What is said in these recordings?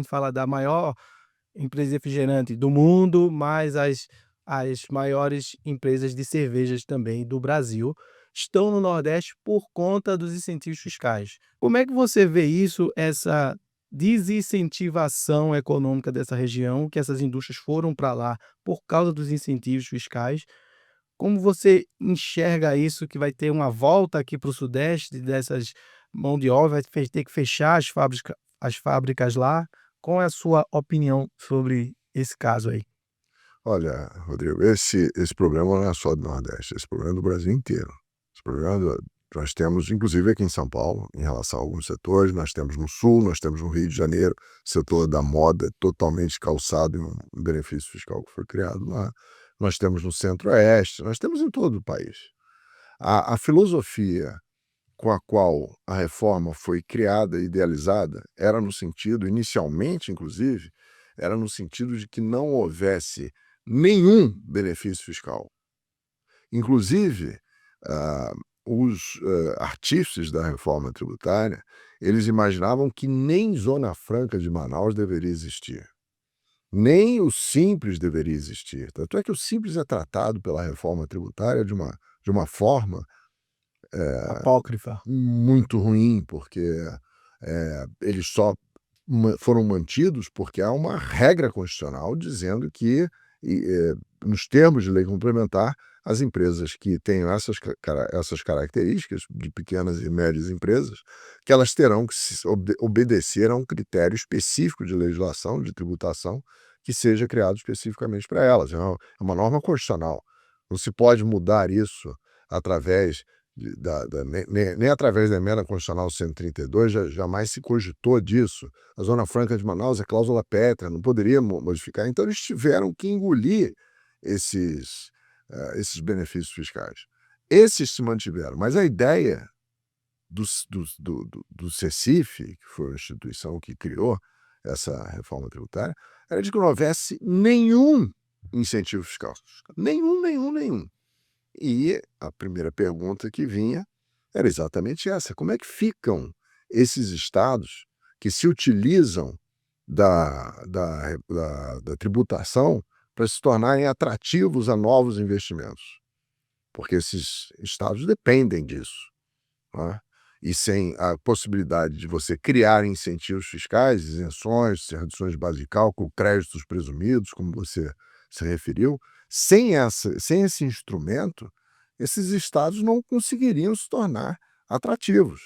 gente fala da maior empresa de refrigerante do mundo, mas as maiores empresas de cervejas também do Brasil estão no Nordeste por conta dos incentivos fiscais. Como é que você vê isso, essa desincentivação econômica dessa região, que essas indústrias foram para lá por causa dos incentivos fiscais? Como você enxerga isso, que vai ter uma volta aqui para o Sudeste dessas mão de obra, vai ter que fechar as fábricas lá? Qual é a sua opinião sobre esse caso aí? Olha, Rodrigo, esse problema não é só do Nordeste, esse problema é do Brasil inteiro. Esse problema nós temos, inclusive aqui em São Paulo, em relação a alguns setores, nós temos no Sul, nós temos no Rio de Janeiro, setor da moda totalmente calçado em um benefício fiscal que foi criado lá. Nós temos no Centro-Oeste, nós temos em todo o país. A filosofia com a qual a reforma foi criada e idealizada era no sentido, inicialmente, inclusive, era no sentido de que não houvesse nenhum benefício fiscal. Inclusive, os artífices da reforma tributária, eles imaginavam que nem Zona Franca de Manaus deveria existir, nem o Simples deveria existir. Tanto é que o Simples é tratado pela reforma tributária de uma forma Apócrifa. muito ruim, porque eles só foram mantidos porque há uma regra constitucional dizendo que, nos termos de lei complementar, as empresas que tenham essas características, de pequenas e médias empresas, que elas terão que obedecer a um critério específico de legislação, de tributação, que seja criado especificamente para elas. É uma norma constitucional. Não se pode mudar isso através nem através da emenda constitucional 132, jamais se cogitou disso. A Zona Franca de Manaus é cláusula pétrea, não poderia modificar. Então, eles tiveram que engolir esses benefícios fiscais. Esses se mantiveram, mas a ideia do CECIF, que foi a instituição que criou essa reforma tributária, era de que não houvesse nenhum incentivo fiscal. Nenhum. E a primeira pergunta que vinha era exatamente essa: como é que ficam esses estados que se utilizam da tributação para se tornarem atrativos a novos investimentos? Porque esses estados dependem disso, né? E sem a possibilidade de você criar incentivos fiscais, isenções, reduções de base de cálculo, créditos presumidos, como você se referiu, sem esse instrumento, esses estados não conseguiriam se tornar atrativos,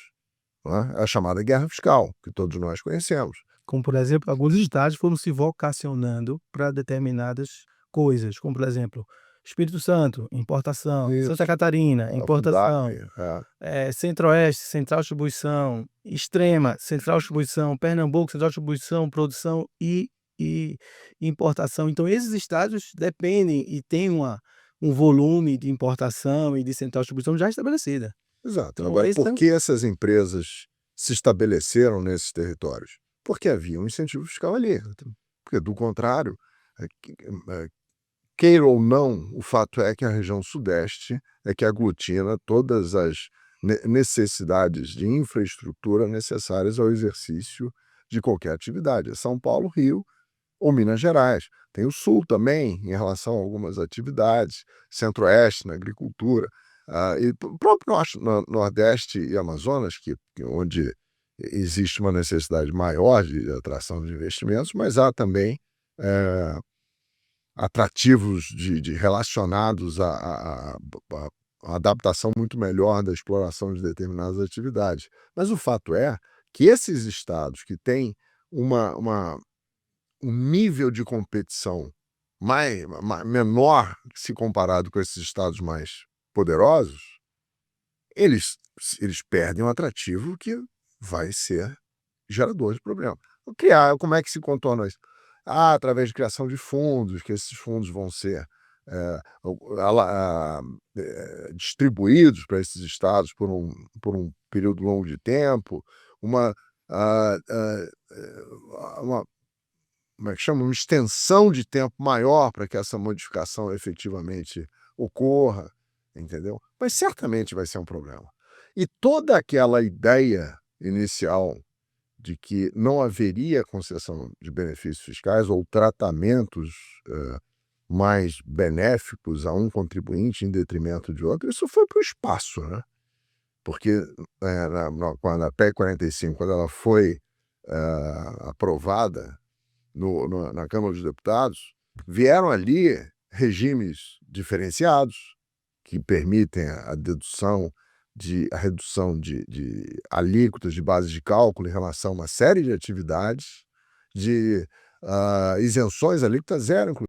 né? É a chamada guerra fiscal, que todos nós conhecemos. Como, por exemplo, alguns estados foram se vocacionando para determinadas coisas, como, por exemplo, Espírito Santo, importação; Santa Isso, Catarina, a Fundae, importação; Centro-Oeste, central distribuição; Extrema, central distribuição; Pernambuco, central distribuição, produção e importação. Então esses estados dependem e têm um volume de importação e de central distribuição já estabelecida. exato. Então Agora, esse por é que essas empresas se estabeleceram nesses territórios? Porque havia um incentivo fiscal ali. Porque, do contrário, queira ou não, o fato é que a região sudeste é que aglutina todas as necessidades de infraestrutura necessárias ao exercício de qualquer atividade. É São Paulo, Rio ou Minas Gerais. Tem o Sul também, em relação a algumas atividades, Centro-Oeste na agricultura, e o próprio Nordeste e Amazonas, onde existe uma necessidade maior de atração de investimentos, mas há também atrativos relacionados à adaptação muito melhor da exploração de determinadas atividades. Mas o fato é que esses estados que têm um nível de competição menor se comparado com esses estados mais poderosos, eles perdem um atrativo que vai ser gerador de problema. Como é que se contorna isso? Através de criação de fundos, que esses fundos vão ser distribuídos para esses estados por um período longo de tempo, uma como é que chama? Uma extensão de tempo maior para que essa modificação efetivamente ocorra, entendeu? Mas certamente vai ser um problema. E toda aquela ideia inicial de que não haveria concessão de benefícios fiscais ou tratamentos mais benéficos a um contribuinte em detrimento de outro, isso foi para o espaço, né? Porque quando a PEC 45, quando ela foi aprovada na Câmara dos Deputados, vieram ali regimes diferenciados que permitem a redução de alíquotas de base de cálculo em relação a uma série de atividades, de isenções alíquotas zero, inclusive.